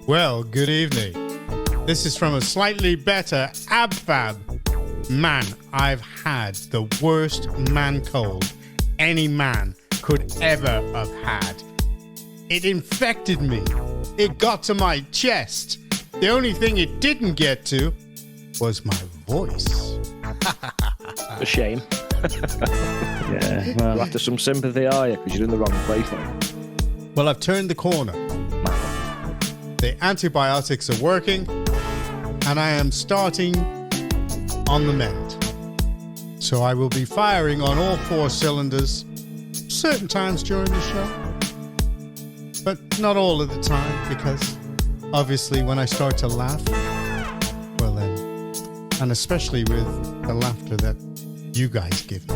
Well, good evening. This is from a slightly better Ab Fab. Man, I've had the worst man cold any man could ever have had. It infected me. It got to my chest. The only thing it didn't get to was my voice. A shame. Yeah, well, You're after some sympathy, are you? Because you're in the wrong place, mate. Well, I've turned the corner. The antibiotics are working, and I am starting on the mend. So I will be firing on all 4 cylinders certain times during the show, but not all of the time, because obviously when I start to laugh, well then, and especially with the laughter that you guys give me.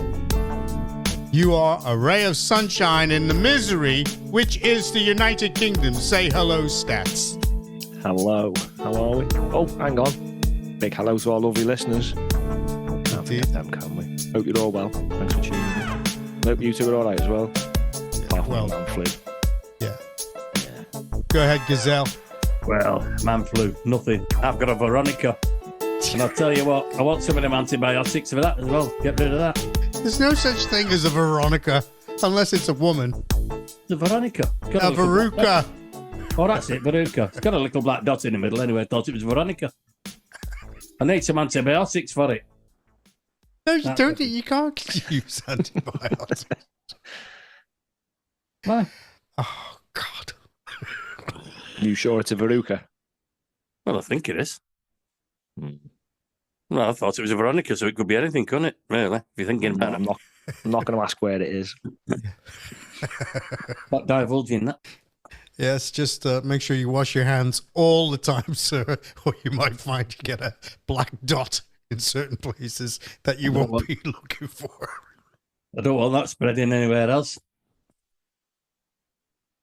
You are a ray of sunshine in the misery, which is the United Kingdom. Say hello, stats. Hello. How are we? Oh, hang on. Big hello to our lovely listeners. Can't forget them, can we? Hope you're all well. Thanks for tuning in. Hope you two are all right as well. Apart from man flu. Yeah. Go ahead, Gazelle. well, man flu, nothing. I've got a Veronica. And I'll tell you what, I want some of them antibiotics for that as well. Get rid of that. There's no such thing as a Veronica, unless it's a woman. The Veronica. A Veruca. Oh, that's it, Veruca. It's got a little black dot in the middle anyway. I thought it was Veronica. I need some antibiotics for it. No, you don't. You can't use antibiotics. Why? Oh, God. You sure it's a Veruca? Well, I think it is. Well, I thought it was a Veronica, so it could be anything, couldn't it? Really, if you're thinking about it. I'm not going to ask where it is. Not divulging that. Yes, just make sure you wash your hands all the time, sir, or you might find you get a black dot in certain places that you won't be looking for. I don't want that spreading anywhere else.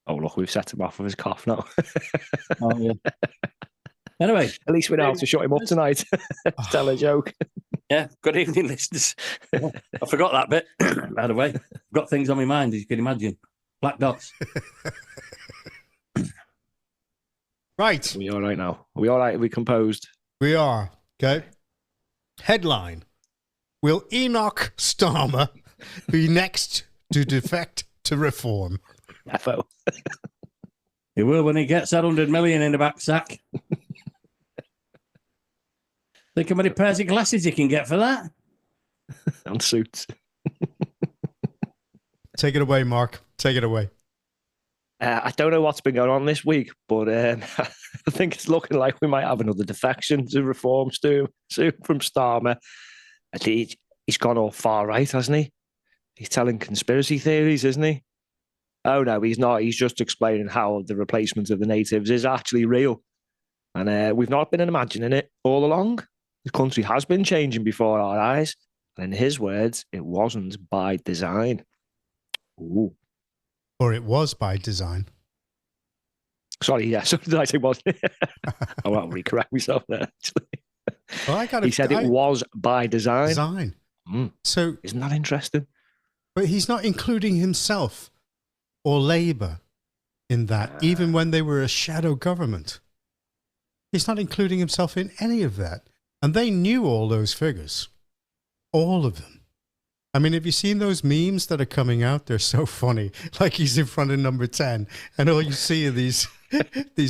Oh, look, we've set him off with his cough now. Oh, yeah. Anyway. At least we know how to shut him up tonight. Tell a joke. Yeah, good evening, listeners. I forgot that bit, by the way. I've got things on my mind, as you can imagine. Black dots. Right. Are we all right now? Are we all right? Are we composed? We are. Okay. Headline. Will Enoch Starmer be next to defect to reform? FO. He will when he gets that 100 million in the back sack. Think how many pairs of glasses he can get for that. And suits. Take it away, Mark. Take it away. I don't know what's been going on this week, but I think it's looking like we might have another defection to reform soon from Starmer. I think he's gone all far right, hasn't he? He's telling conspiracy theories, isn't he? Oh, no, he's not. He's just explaining how the replacement of the natives is actually real. And we've not been imagining it all along. The country has been changing before our eyes. And in his words, it wasn't by design. Ooh. Or it was by design. Sorry, yeah. So did I say was? I won't recorrect myself there, actually. Well, he said it was by design. Design. So, isn't that interesting? But he's not including himself or Labour in that, even when they were a shadow government. He's not including himself in any of that. And they knew all those figures. All of them. I mean, have you seen those memes that are coming out? They're so funny. Like he's in front of number 10, and all you see are these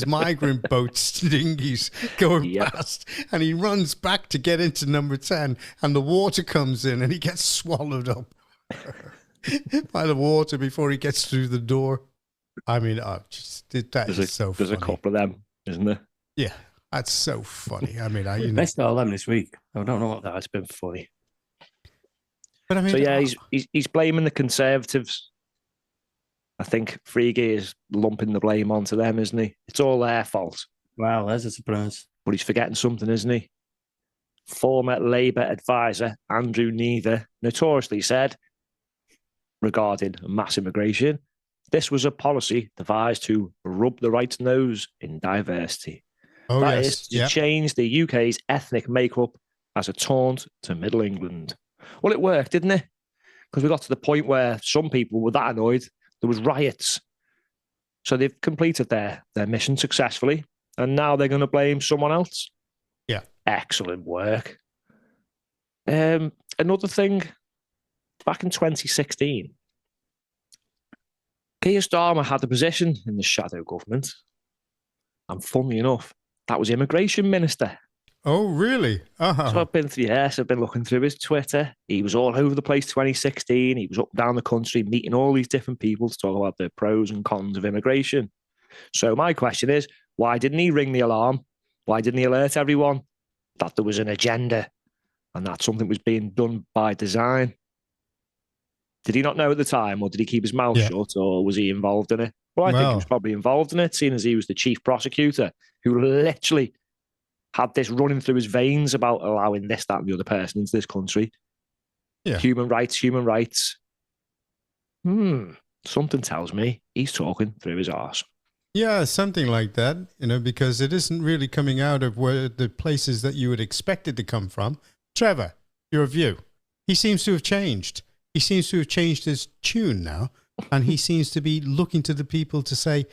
migrant boats, dinghies going past, and he runs back to get into number 10, and the water comes in, and he gets swallowed up by the water before he gets through the door. I mean, is so funny. There's a couple of them, isn't there? Yeah, that's so funny. I mean, missed all them this week. I don't know what that's been funny. But I mean, so yeah, he's blaming the Conservatives. I think Frege is lumping the blame onto them, isn't he? It's all their fault. Wow, there's a surprise. But he's forgetting something, isn't he? Former Labour advisor Andrew Neither notoriously said regarding mass immigration, this was a policy devised to rub the right nose in diversity. Oh, that is to change the UK's ethnic makeup as a taunt to Middle England. Well, it worked, didn't it? Because we got to the point where some people were that annoyed, there was riots. So they've completed their mission successfully. and now they're going to blame someone else. Yeah. Excellent work. Another thing, back in 2016, Keir Starmer had a position in the shadow government. And funnily enough, that was immigration minister. Oh, really? Uh-huh. So I've been looking through his Twitter. He was all over the place 2016. He was up and down the country meeting all these different people to talk about the pros and cons of immigration. So my question is, why didn't he ring the alarm? Why didn't he alert everyone that there was an agenda and that something was being done by design? Did he not know at the time, or did he keep his mouth shut, or was he involved in it? Well, I think he was probably involved in it, seeing as he was the chief prosecutor who literally had this running through his veins about allowing this, that, and the other person into this country. Yeah. Human rights, human rights. Something tells me he's talking through his arse. Yeah, something like that, because it isn't really coming out of where the places that you would expect it to come from. Trevor, your view. He seems to have changed. He seems to have changed his tune now, and he seems to be looking to the people to say,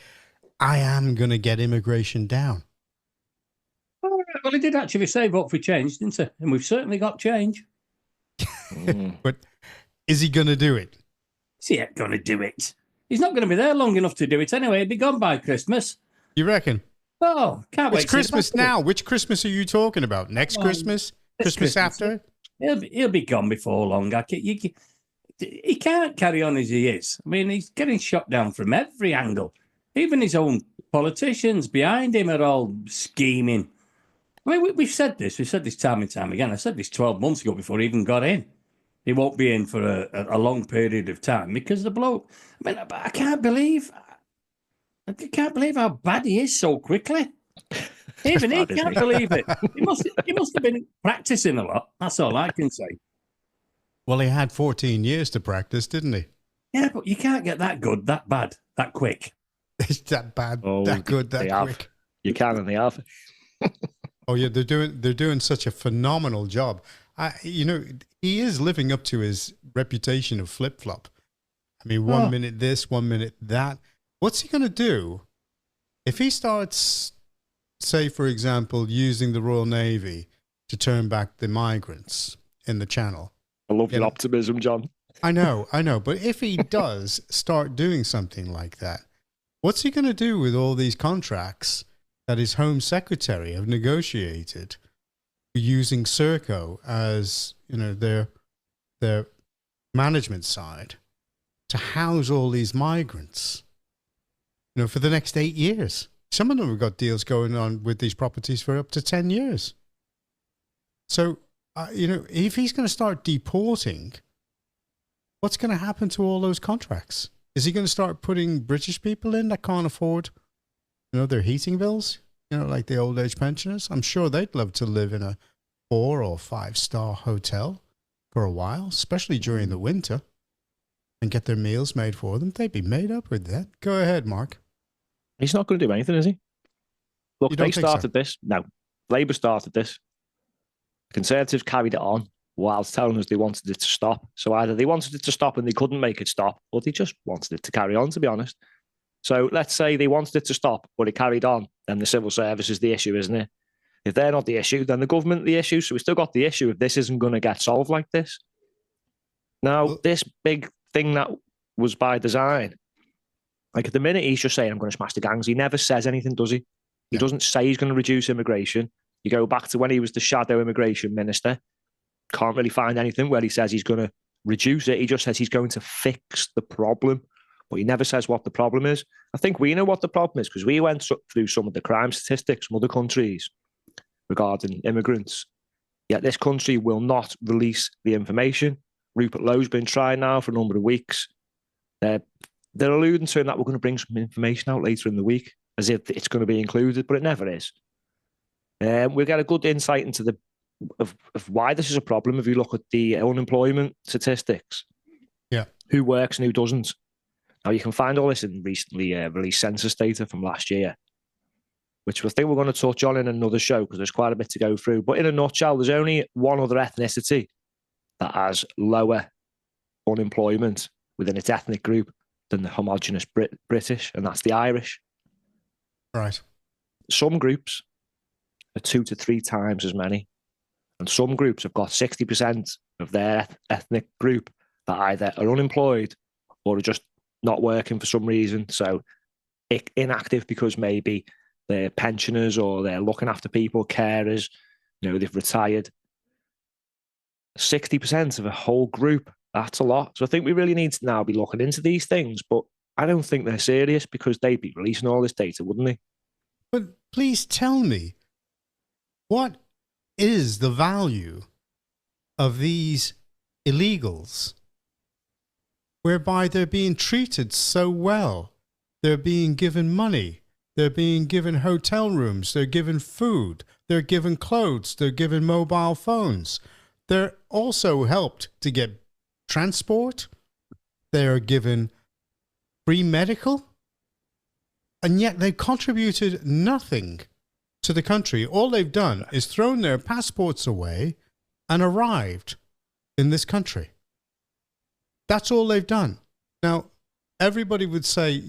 I am going to get immigration down. Well, he did actually say vote for change, didn't he? And we've certainly got change. But is he going to do it? Is he going to do it? He's not going to be there long enough to do it anyway. He'll be gone by Christmas. You reckon? Oh, can't wait. It's Christmas now. Which Christmas are you talking about? Next Christmas? Christmas after? He'll be gone before long. He can't carry on as he is. I mean, he's getting shot down from every angle. Even his own politicians behind him are all scheming. I mean, we've said this. We've said this time and time again. I said this 12 months ago before he even got in. He won't be in for a long period of time because the bloke. I mean, I can't believe how bad he is so quickly. Even he can't believe it. He must have been practicing a lot. That's all I can say. Well, he had 14 years to practice, didn't he? Yeah, but you can't get that good, that bad, that quick. It's that bad, that good, that quick. You can, and they have. Oh yeah, they're doing such a phenomenal job. He is living up to his reputation of flip flop. I mean, 1 minute this, 1 minute that. What's he going to do if he starts, say, for example, using the Royal Navy to turn back the migrants in the Channel? I love your optimism, John. I know. But if he does start doing something like that, what's he going to do with all these contracts that his Home Secretary have negotiated using Serco as, their management side to house all these migrants, for the next 8 years? Some of them have got deals going on with these properties for up to 10 years. So, if he's going to start deporting, what's going to happen to all those contracts? Is he going to start putting British people in that can't afford, their heating bills? Like the old age pensioners? I'm sure they'd love to live in a 4 or 5-star hotel for a while, especially during the winter, and get their meals made for them. They'd be made up with that. Go ahead, Mark. He's not going to do anything, is he? Look, they started this. No, Labour started this. Conservatives carried it on whilst telling us they wanted it to stop. So either they wanted it to stop and they couldn't make it stop, or they just wanted it to carry on, to be honest. So let's say they wanted it to stop, but it carried on, then the civil service is the issue, isn't it? If they're not the issue, then the government the issue. So we still got the issue if this isn't going to get solved like this. Now, this big thing that was by design, like at the minute he's just saying, I'm going to smash the gangs. He never says anything, does he? He doesn't say he's going to reduce immigration. You go back to when he was the shadow immigration minister, can't really find anything where he says he's going to reduce it. He just says he's going to fix the problem, but he never says what the problem is. I think we know what the problem is because we went through some of the crime statistics from other countries regarding immigrants. Yet this country will not release the information. Rupert Lowe's been trying now for a number of weeks. They're alluding to that we're going to bring some information out later in the week as if it's going to be included, but it never is. We get a good insight into of why this is a problem if you look at the unemployment statistics. Yeah. Who works and who doesn't. Now, you can find all this in recently released census data from last year, which I think we're going to touch on in another show because there's quite a bit to go through. But in a nutshell, there's only one other ethnicity that has lower unemployment within its ethnic group than the homogenous British, and that's the Irish. Right. some groups are 2 to 3 times as many. And some groups have got 60% of their ethnic group that either are unemployed or are just not working for some reason. So inactive because maybe they're pensioners or they're looking after people, carers, they've retired. 60% of a whole group, that's a lot. So I think we really need to now be looking into these things, but I don't think they're serious because they'd be releasing all this data, wouldn't they? But please tell me, what is the value of these illegals whereby they're being treated so well? They're being given money. They're being given hotel rooms. They're given food. They're given clothes. They're given mobile phones. They're also helped to get transport. They're given free medical. And yet they contributed nothing to the country. All they've done is thrown their passports away and arrived in this country. That's all they've done. Now, everybody would say,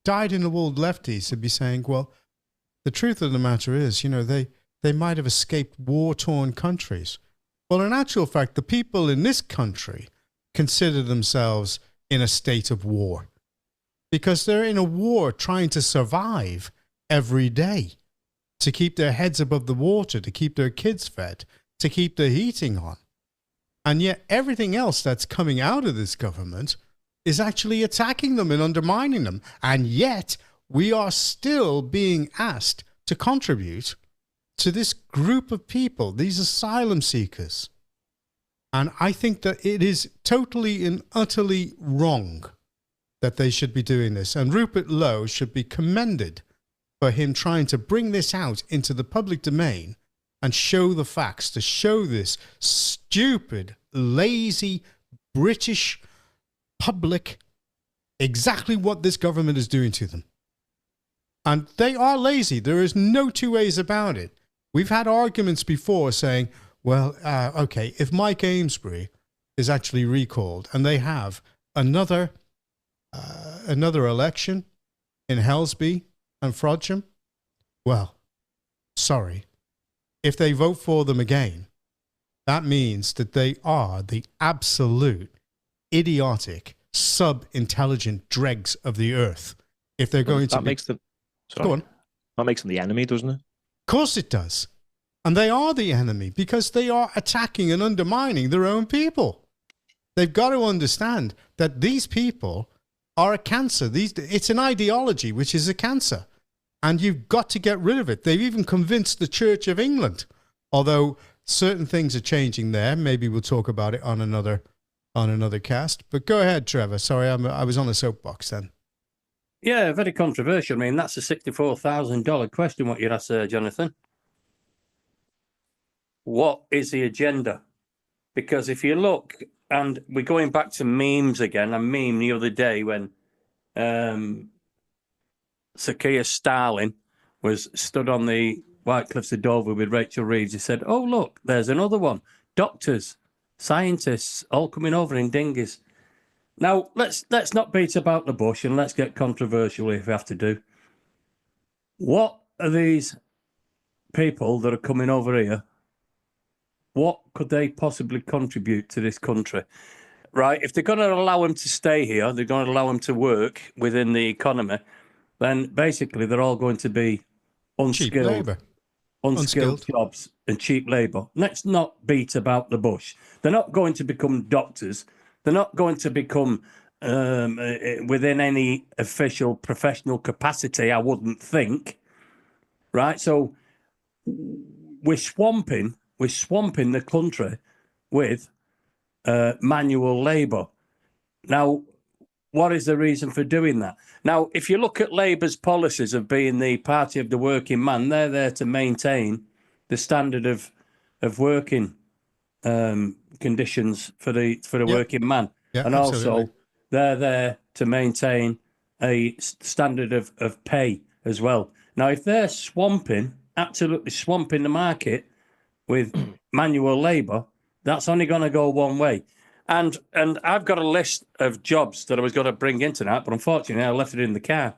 dyed-in-the-wool lefties would be saying, well, the truth of the matter is, they might have escaped war-torn countries. Well, in actual fact, the people in this country consider themselves in a state of war because they're in a war trying to survive every day, to keep their heads above the water, to keep their kids fed, to keep the heating on. And yet everything else that's coming out of this government is actually attacking them and undermining them. And yet we are still being asked to contribute to this group of people, these asylum seekers. And I think that it is totally and utterly wrong that they should be doing this. And Rupert Lowe should be commended for him trying to bring this out into the public domain and show the facts, to show this stupid, lazy British public exactly what this government is doing to them. And they are lazy. There is no two ways about it. We've had arguments before saying, well, okay, if Mike Amesbury is actually recalled and they have another election in Helsby and Frodsham, well, sorry. If they vote for them again, that means that they are the absolute idiotic, sub-intelligent dregs of the earth. If they're going to makes them... Sorry. Go on. That makes them the enemy, doesn't it? Of course it does. And they are the enemy because they are attacking and undermining their own people. They've got to understand that these people are a cancer. It's an ideology which is a cancer. And you've got to get rid of it. They've even convinced the Church of England. Although certain things are changing there. Maybe we'll talk about it on another cast. But go ahead, Trevor. Sorry, I was on a soapbox then. Yeah, very controversial. I mean, that's a $64,000 question, what you'd ask, Jonathan. What is the agenda? Because if you look, and we're going back to memes again, a meme the other day when Sir Keir Starmer was stood on the White Cliffs of Dover with Rachel Reeves. He said, oh, look, there's another one. Doctors, scientists, all coming over in dinghies. Now, let's not beat about the bush and let's get controversial if we have to do. What are these people that are coming over here? What could they possibly contribute to this country? Right, if they're going to allow them to stay here, they're going to allow them to work within the economy, then basically they're all going to be unskilled jobs and cheap labour. Let's not beat about the bush. They're not going to become doctors. They're not going to become within any official professional capacity, I wouldn't think. Right, so we're swamping the country with manual labour. Now, what is the reason for doing that? Now, if you look at Labour's policies of being the party of the working man, they're there to maintain the standard of working conditions for the working man. Yeah, and absolutely. Also, they're there to maintain a standard of pay as well. Now, if they're absolutely swamping the market with manual labour, that's only going to go one way. And I've got a list of jobs that I was going to bring in tonight, but unfortunately I left it in the car.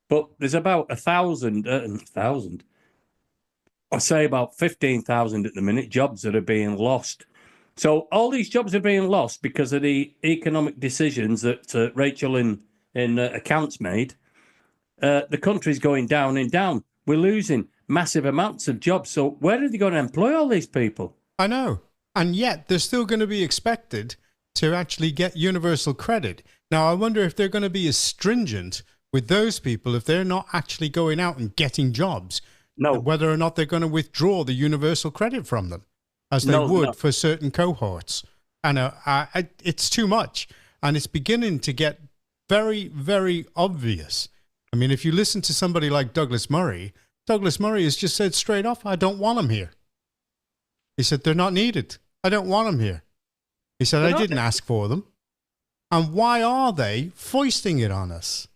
but there's about 1,000, I say about 15,000 at the minute, jobs that are being lost. So all these jobs are being lost because of the economic decisions that Rachel in accounts made. The country's going down and down. We're losing massive amounts of jobs. So where are they going to employ all these people? I know. And yet they're still going to be expected to actually get universal credit. Now, I wonder if they're going to be as stringent with those people if they're not actually going out and getting jobs. No. Whether or not they're going to withdraw the universal credit from them, as they would for certain cohorts. And it's too much. And it's beginning to get very, very obvious. I mean, if you listen to somebody like Douglas Murray has just said straight off, I don't want them here. He said, they're not needed. I don't want them here. He said, I didn't ask for them. And why are they foisting it on us?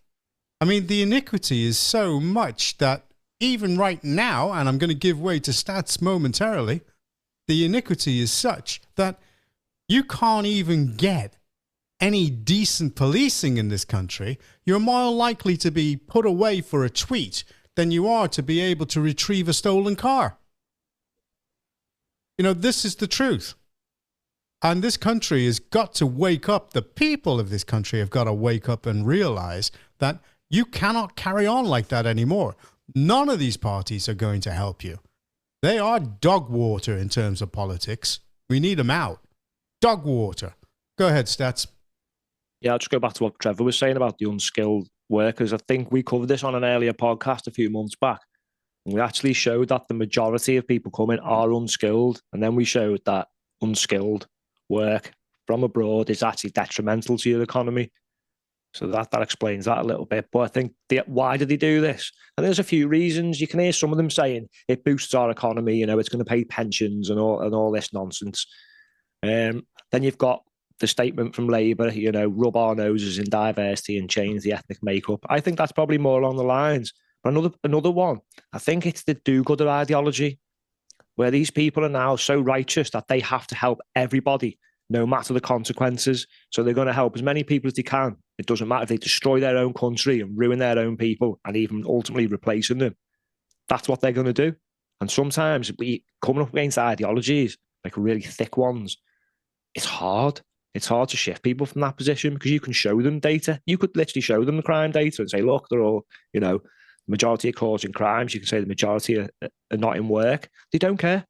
I mean, the iniquity is so much that even right now, and I'm going to give way to stats momentarily, the iniquity is such that you can't even get any decent policing in this country. You're more likely to be put away for a tweet than you are to be able to retrieve a stolen car. You know, this is the truth. And this country has got to wake up. The people of this country have got to wake up and realize that you cannot carry on like that anymore. None of these parties are going to help you. They are dog water in terms of politics. We need them out. Dog water. Go ahead, Stats. Yeah, I'll just go back to what Trevor was saying about the unskilled workers. I think we covered this on an earlier podcast a few months back. And we actually showed that the majority of people coming are unskilled. And then we showed that unskilled work from abroad is actually detrimental to your economy. So that explains that a little bit. But I think, why do they do this? And there's a few reasons. You can hear some of them saying it boosts our economy, you know, it's going to pay pensions and all this nonsense. Then you've got the statement from Labour, you know, rub our noses in diversity and change the ethnic makeup. I think that's probably more along the lines. But another one, I think it's the do-gooder ideology, where these people are now so righteous that they have to help everybody, no matter the consequences. So they're going to help as many people as they can. It doesn't matter if they destroy their own country and ruin their own people and even ultimately replacing them. That's what they're going to do. And sometimes coming up against ideologies, like really thick ones, it's hard. It's hard to shift people from that position because you can show them data. You could literally show them the crime data and say, look, they're all, you know, the majority are causing crimes. You can say the majority are not in work. They don't care.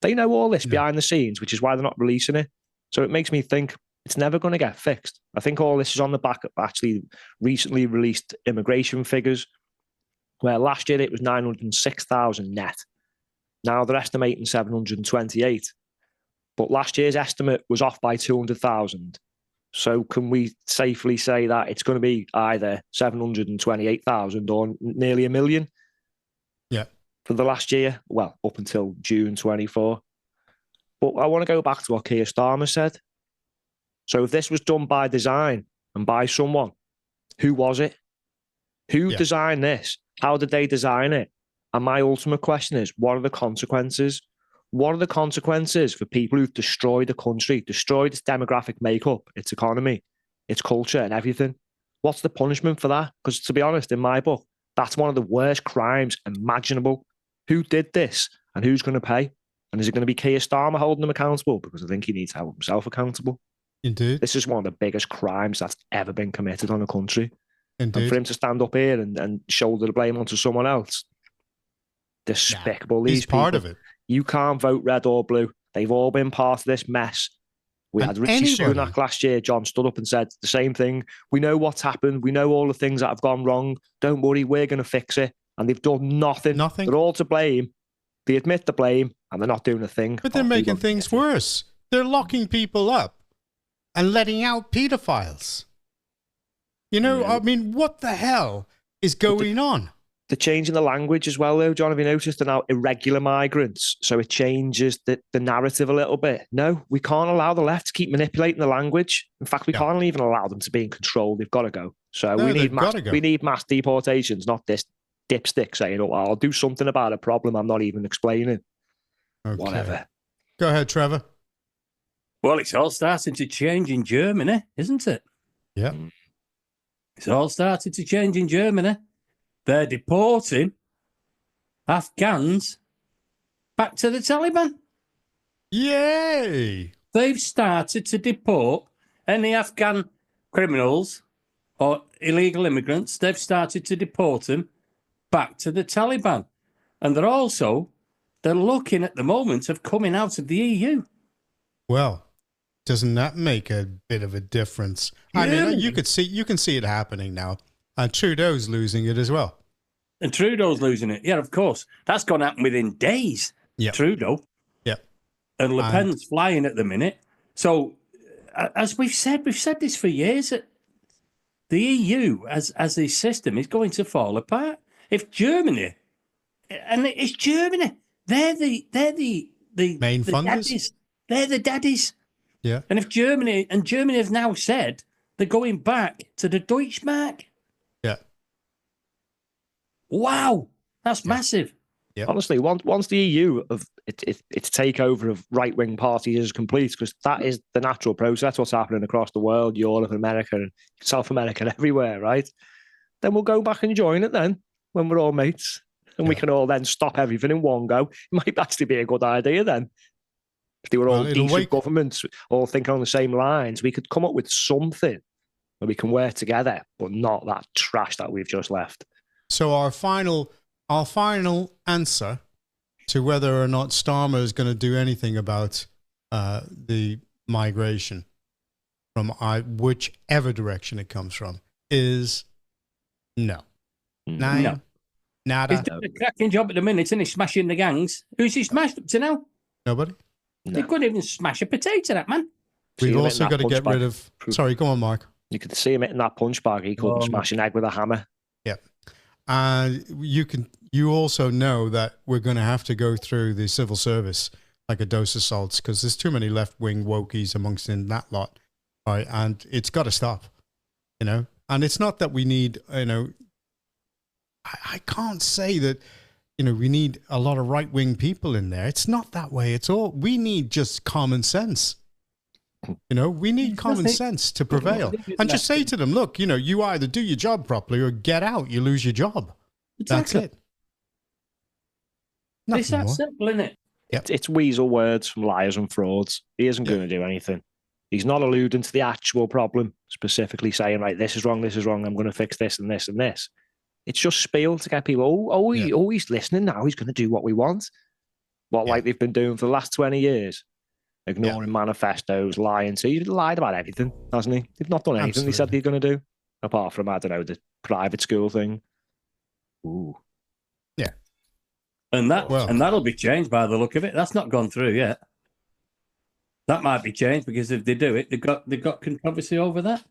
They know all this behind the scenes, which is why they're not releasing it. So it makes me think it's never going to get fixed. I think all this is on the back of actually recently released immigration figures, where last year it was 906,000 net. Now they're estimating 728. But last year's estimate was off by 200,000. So can we safely say that it's going to be either 728,000 or nearly 1 million? Yeah. For the last year? Well, up until June 24. But I want to go back to what Keir Starmer said. So if this was done by design and by someone, who was it? Who designed this? How did they design it? And my ultimate question is, what are the consequences? What are the consequences for people who've destroyed the country, destroyed its demographic makeup, its economy, its culture and everything? What's the punishment for that? Because to be honest, in my book, that's one of the worst crimes imaginable. Who did this and who's going to pay? And is it going to be Keir Starmer holding them accountable? Because I think he needs to hold himself accountable. Indeed. This is one of the biggest crimes that's ever been committed on a country. Indeed. And for him to stand up here and shoulder the blame onto someone else, despicable. He's part of it. You can't vote red or blue. They've all been part of this mess. We had Rishi Sunak last year. John stood up and said the same thing. We know what's happened. We know all the things that have gone wrong. Don't worry, we're going to fix it. And they've done nothing. They're all to blame. They admit the blame and they're not doing a thing. But they're making things worse. They're locking people up and letting out pedophiles. You know, I mean, what the hell is going on? They're changing the language as well, though, John. Have you noticed they're now irregular migrants? So it changes the narrative a little bit. No, we can't allow the left to keep manipulating the language. In fact, we can't even allow them to be in control. They've got to go. So we need mass deportations, not this dipstick saying, oh, I'll do something about a problem I'm not even explaining. Okay. Whatever. Go ahead, Trevor. Well, it's all starting to change in Germany, isn't it? Yeah. It's all started to change in Germany. they're deporting Afghans back to the Taliban. Yay! They've started to deport any Afghan criminals or illegal immigrants. They've started to deport them back to the Taliban. And they're looking at the moment of coming out of the EU. Well, doesn't that make a bit of a difference? I mean, you can see it happening now. And Trudeau's losing it as well. And Trudeau's losing it. Yeah, of course. That's going to happen within days. Yep. Trudeau. Yeah. And Le Pen's flying at the minute. So, as we've said this for years, that the EU as a system is going to fall apart. If Germany, and it's Germany, they're the main funders. Daddies. They're the daddies. Yeah. And if Germany have now said they're going back to the Deutschmark. Yeah. Wow, that's massive. Yeah. Honestly, once the EU of its takeover of right-wing parties is complete, because that is the natural process, what's happening across the world, Europe, America, and South America, and everywhere, right? Then we'll go back and join it then, when we're all mates, and we can all then stop everything in one go. It might actually be a good idea then. If they were all decent governments, all thinking on the same lines, we could come up with something where we can work together, but not that trash that we've just left. So our final answer to whether or not Starmer is going to do anything about the migration from whichever direction it comes from is no. No. Nada. He's doing a cracking job at the minute, isn't he? Smashing the gangs. Who's he smashed up to now? Nobody. No. They couldn't even smash a potato, that man. We've also got to get rid of... Sorry, go on, Mark. You could see him hitting that punch bag. He couldn't smash an egg with a hammer. Yeah. You also know that we're going to have to go through the civil service like a dose of salts, because there's too many left-wing wokies amongst in that lot, right? And it's got to stop, you know? And it's not that we need, you know... I can't say that, you know, we need a lot of right-wing people in there. It's not that way at all. We need just common sense. You know, we need common sense to prevail. And just say to them, look, you know, you either do your job properly or get out. You lose your job. Exactly. That's it. Nothing it's that more. simple, isn't it? Yep. It's weasel words from liars and frauds. He isn't going to do anything. He's not alluding to the actual problem, specifically saying, right, this is wrong, I'm going to fix this and this and this. It's just spiel to get people, he's listening now, he's going to do what we want. Like they've been doing for the last 20 years. Ignoring manifestos, lying. So he's lied about everything, hasn't he? They've not done anything they said they're going to do, apart from, I don't know, the private school thing. Ooh. Yeah. And that'll be changed by the look of it. That's not gone through yet. That might be changed, because if they do it, they've got controversy over that.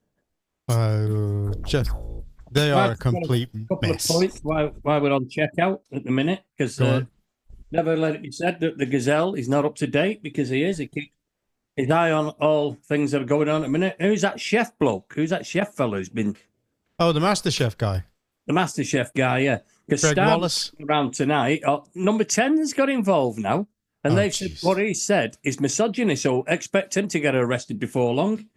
They are a complete mess. Couple of points why we're on checkout at the minute, because never let it be said that the Gazelle is not up to date, because he is. He keeps his eye on all things that are going on at the minute. Who's that chef bloke? Who's that chef fellow who's been... Oh, the Master Chef guy. The Master Chef guy, yeah. Because Greg Wallace. Around tonight, number 10's got involved now, and they've said what he said is misogyny, so expect him to get arrested before long.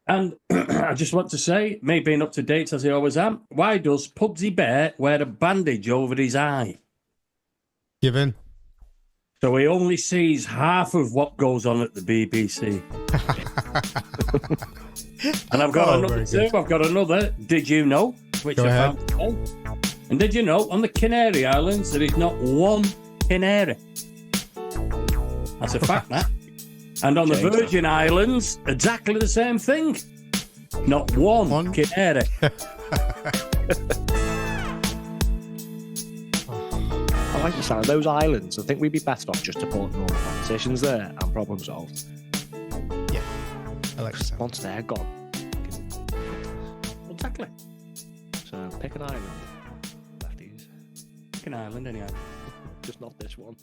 And I just want to say, me being up to date as I always am, why does Pubsy Bear wear a bandage over his eye? Give in. So he only sees half of what goes on at the BBC. And I've got another two. I've got another. Did you know? Which I found today. And did you know, on the Canary Islands, there is not one canary? That's a fact, that. And on the Virgin Islands, exactly the same thing. Not one canary. I like the sound of those islands. I think we'd be better off just to put normal politicians there and problem solved. Yeah, I like the sound. Once they're gone. Exactly. So pick an island. Lefties. Pick an island, any island. Just not this one.